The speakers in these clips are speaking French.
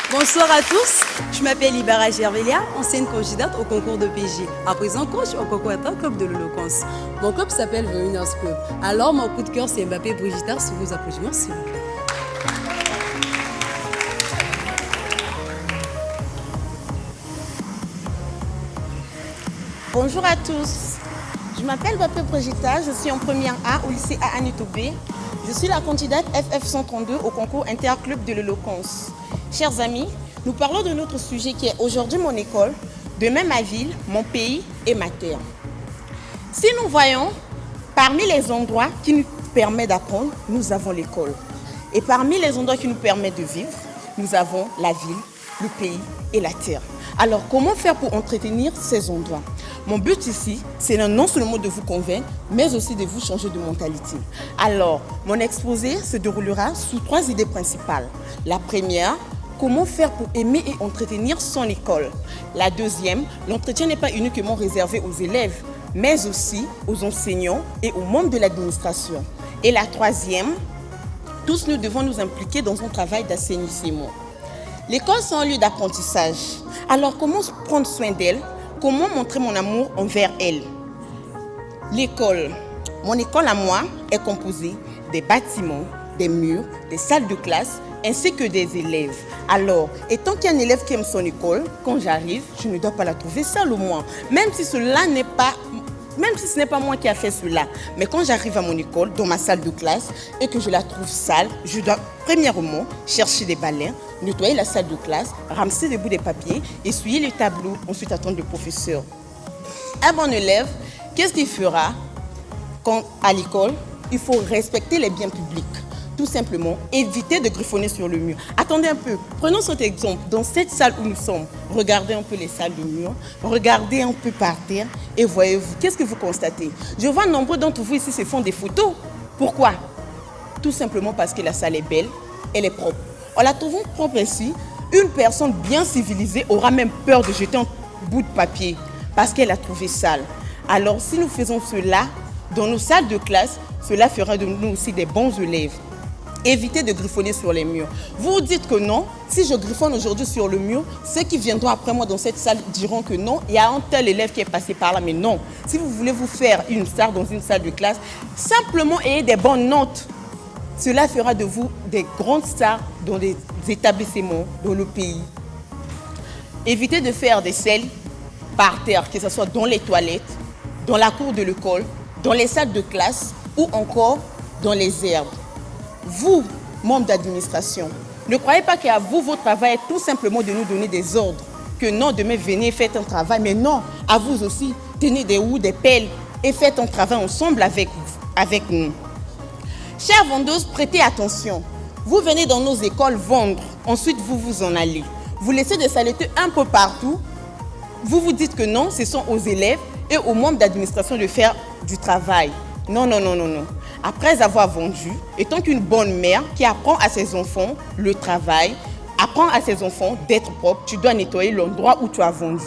Bonsoir à tous, je m'appelle Ibara Gervelia, ancienne candidate au concours de PG. À présent, coach au concours club de l'éloquence. Mon club s'appelle The Winners Club. Alors, mon coup de cœur, c'est Mbappé Brigitte, sous vos applaudissements, s'il vous plaît. Bonjour à tous, je m'appelle Mbappé Brigitte, je suis en première A au lycée Aanitoubé. Je suis la candidate FF132 au concours interclub de l'éloquence. Chers amis, nous parlons de notre sujet qui est aujourd'hui mon école, demain ma ville, mon pays et ma terre. Si nous voyons, parmi les endroits qui nous permettent d'apprendre, nous avons l'école. Et parmi les endroits qui nous permettent de vivre, nous avons la ville, le pays et la terre. Alors, comment faire pour entretenir ces endroits? Mon but ici, c'est non seulement de vous convaincre, mais aussi de vous changer de mentalité. Alors, mon exposé se déroulera sous 3 idées principales. La première, comment faire pour aimer et entretenir son école. La deuxième, l'entretien n'est pas uniquement réservé aux élèves, mais aussi aux enseignants et aux membres de l'administration. Et la troisième, tous nous devons nous impliquer dans un travail d'assainissement. L'école, c'est un lieu d'apprentissage. Alors, comment prendre soin d'elle? Comment montrer mon amour envers elle? L'école. Mon école à moi est composée des bâtiments, des murs, des salles de classe, ainsi que des élèves. Alors, étant qu'il y a un élève qui aime son école, quand j'arrive, je ne dois pas la trouver sale au moins. Même si ce n'est pas moi qui a fait cela. Mais quand j'arrive à mon école, dans ma salle de classe, et que je la trouve sale, je dois premièrement chercher des balais, nettoyer la salle de classe, ramasser des bouts de papier, essuyer les tableaux, ensuite attendre le professeur. Un bon élève, qu'est-ce qu'il fera quand à l'école, il faut respecter les biens publics? Tout simplement, éviter de griffonner sur le mur. Attendez un peu, prenons cet exemple. Dans cette salle où nous sommes, regardez un peu les salles de mur, regardez un peu par terre et voyez-vous, qu'est-ce que vous constatez? Je vois nombreux d'entre vous ici se font des photos. Pourquoi? Tout simplement parce que la salle est belle, elle est propre. En la trouvant propre ainsi, une personne bien civilisée aura même peur de jeter un bout de papier parce qu'elle a trouvé sale. Alors si nous faisons cela dans nos salles de classe, cela fera de nous aussi des bons élèves. Évitez de griffonner sur les murs. Vous vous dites que non, si je griffonne aujourd'hui sur le mur, ceux qui viendront après moi dans cette salle diront que non, il y a un tel élève qui est passé par là, mais non. Si vous voulez vous faire une star dans une salle de classe, simplement ayez des bonnes notes. Cela fera de vous des grandes stars dans les établissements, dans le pays. Évitez de faire des selles par terre, que ce soit dans les toilettes, dans la cour de l'école, dans les salles de classe ou encore dans les herbes. Vous, membres d'administration, ne croyez pas qu'à vous, votre travail est tout simplement de nous donner des ordres. Que non, demain, venez, faites un travail. Mais non, à vous aussi, tenez des houes, des pelles et faites un travail ensemble avec nous. Chères vendeuses, prêtez attention. Vous venez dans nos écoles vendre, ensuite vous vous en allez. Vous laissez des saletés un peu partout. Vous vous dites que non, ce sont aux élèves et aux membres d'administration de faire du travail. Non, non, non, non, non. Après avoir vendu, étant qu'une bonne mère qui apprend à ses enfants le travail, apprend à ses enfants d'être propre, tu dois nettoyer l'endroit où tu as vendu.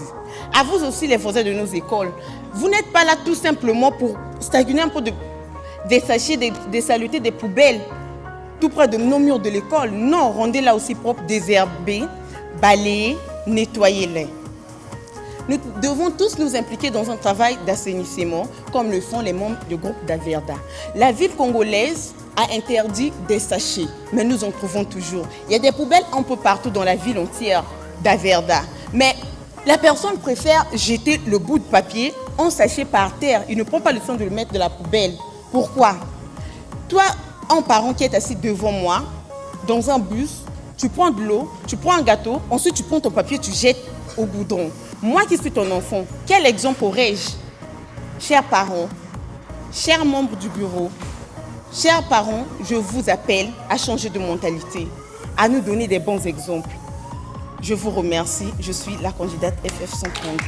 À vous aussi, les voisins de nos écoles, vous n'êtes pas là tout simplement pour stagner un peu des sachets, des saletés, des poubelles, tout près de nos murs de l'école. Non, rendez-la aussi propre, désherbez, balayez, nettoyez-les. Nous devons tous nous impliquer dans un travail d'assainissement, comme le font les membres du groupe d'Averda. La ville congolaise a interdit des sachets, mais nous en trouvons toujours. Il y a des poubelles un peu partout dans la ville entière d'Averda. Mais la personne préfère jeter le bout de papier en sachet par terre. Il ne prend pas le temps de le mettre dans la poubelle. Pourquoi? Toi, un parent qui est assis devant moi, dans un bus, tu prends de l'eau, tu prends un gâteau, ensuite tu prends ton papier, tu jettes au goudron. Moi qui suis ton enfant, quel exemple aurais-je? Chers parents, chers membres du bureau, chers parents, je vous appelle à changer de mentalité, à nous donner des bons exemples. Je vous remercie, je suis la candidate FF130.